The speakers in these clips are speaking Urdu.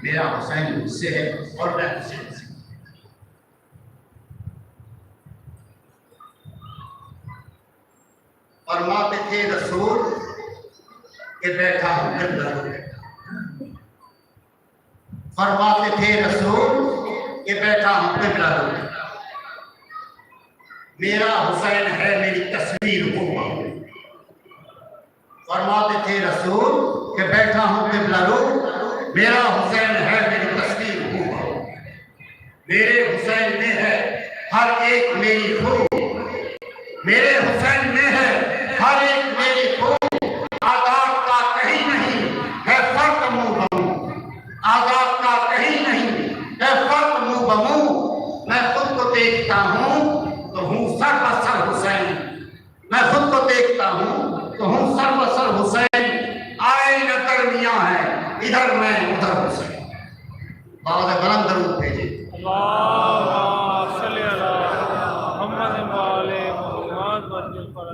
میرا حسین مجھ سے ہے اور میں حسین سے۔ فرماتے تھے رسول کہ بیٹھا ہوں قبلہ رو، فرماتے تھے رسول کہ بیٹھا ہوں قبلہ رو، میرا حسین ہے میری تصویر ہو۔ فرماتے تھے رسول کہ بیٹھا ہوں قبلہ رو، میرا حسین ہے میری تصویر ہو، میرے حسین میں ہے ہر ایک میری خو، میرے حسین میں ہے ہر ایک میری خو، آزاد کا کہیں نہیں ہے فرق منہ بمو، آزاد کا کہیں نہیں ہے فرق منہ بمو، میں خود کو دیکھتا ہوں تو ہوں سر بسر حسین، میں خود کو دیکھتا ہوں تو ہوں سر بسر حسین، آئے نہ درمیاں ہے ادھر میں ادھر حسین۔ باوض بلند درود بھیجے۔ اللہم صلی علی محمد وآلِ محمد۔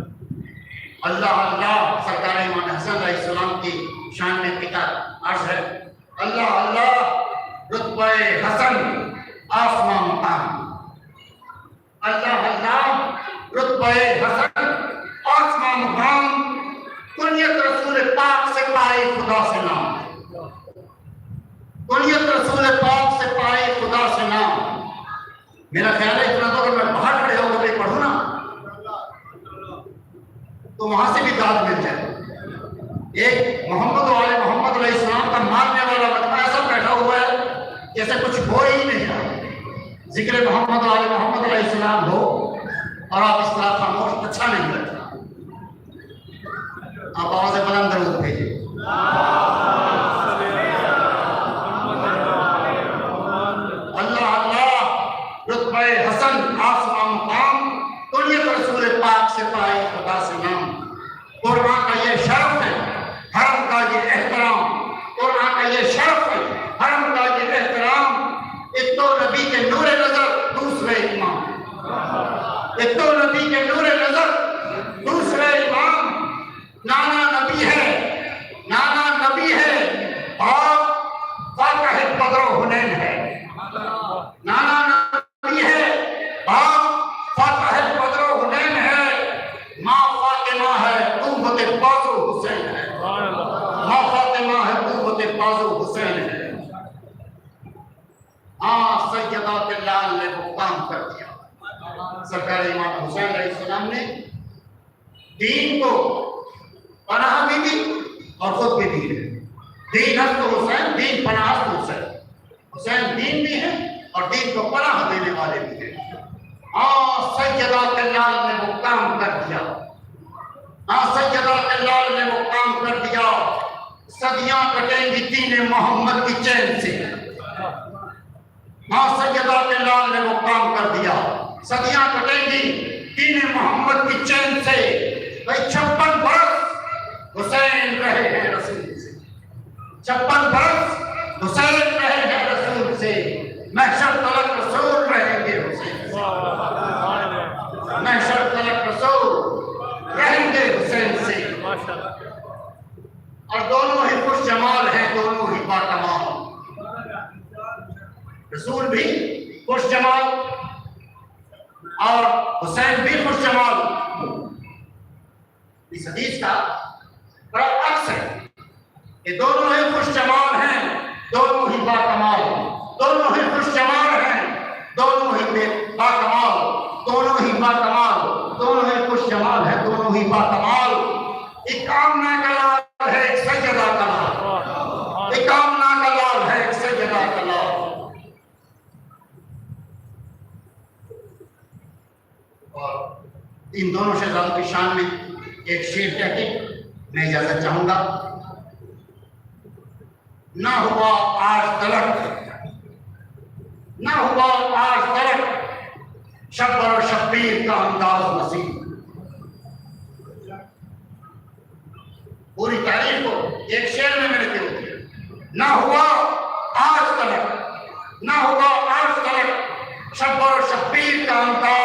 اللہ اللہ سرکار امام حسن علیہ السلام کی شان میں پتا عرض ہے، اللہ اللہ رتبہ حسن آسمان مقام، اللہ اللہ رتبہ حسن آسمان مقام، کنیت رسول پاک سے پائے خدا سے نام، کنیت رسول پاک سے پائے خدا سے نام۔ میرا خیال ہے اتنا تو اگر میں باہر کھڑے ہو کر پڑھوں نا تو وہاں سے بھی داد مل جائے۔ ایک محمد والے محمد علیہ السلام کا ماننے والا بندہ ایسا بیٹھا ہوا ہے جیسے کچھ ہو ہی نہیں رہا، ذکر محمد والے محمد علیہ السلام ہو اور آپ اس طرح خاموش، اچھا نہیں لگتا۔ آپ آواز بلند درود بھیجیے۔ اللہ اللہ رتبہ حسن آسمان مقام، کنیت رسول پاک سے پائے خدا سے نام۔ قرآن کا یہ شرف ہے، حرم کا یہ احترام، قرآن کا یہ شرف ہے، حرم کا یہ احترام، ایک تو نبی کے نور نظر دوسرے امام، ایک تو نبی کے نور نظر دوسرے امام، نانا نبی ہے، نانا نبی ہے اور فاتح بدر و حنین ہے، نانا نبی ہے اور فاتح بدر و حنین ہے، ماں فاطمہ ہے قوت بازو حسین ہے، ماں فاطمہ ہے قوت بازو حسین ہے۔ سیدہ بلال نے وہ کام کر دیا، سرکار امام حسین علیہ السلام نے دین کو پناہ بھی دی اور خود بھی دی ہے۔ دین ہست حسین، دین پناہ ہست حسین، حسین دین بھی ہے اور دین کو پناہ دینے والے بھی ہیں۔ سیدہ بلال نے وہ کام کر دیا، سیدہ بلال نے وہ کام کر دیا، صدیاں کٹیں گی دین محمد کی چین سے، سیدہ بلال نے وہ کام کر دیا، صدیاں کٹیں گی دین محمد کی چین سے، 56 برس حسین رہے ہیں رسول سے، 56 برس حسین رہے ہیں رسول سے، محشر تلک رسول رہیں گے حسین سے، محشر تلک رسول رہیں گے حسین سے۔ اور دونوں ہی خوش جمال ہیں، دونوں ہی باکمال، رسول بھی خوش جمال اور حسین بھی خوش جمال۔ اس حدیث کا بڑا عکس ہے کہ دونوں ہی خوش جمال ہیں، دونوں ہی باکمال، دونوں ہی خوش جمال ہیں، دونوں ہی باکمال، دونوں ہی باکمال، دونوں ہی خوش جمال ہیں، دونوں ہی باکمال۔ ایک آمنہ کا لال ہے، ایک سیدہ کا لال، ایک آمنہ کا لال ہے، ایک سیدہ کا لال۔ اور ان دونوں شہزادوں کی شان میں ایک شعر کہہ کے میں اجازت چاہوں گا۔ نہ ہوا آج تلک، نہ ہوا آج تلک شبر و شبیر کا انداز نصیب، پوری تاریخ کو ایک شعر میں نے کہا، نہ ہوا آج تلک، نہ ہوا آج تلک شبر و شبیر کا انداز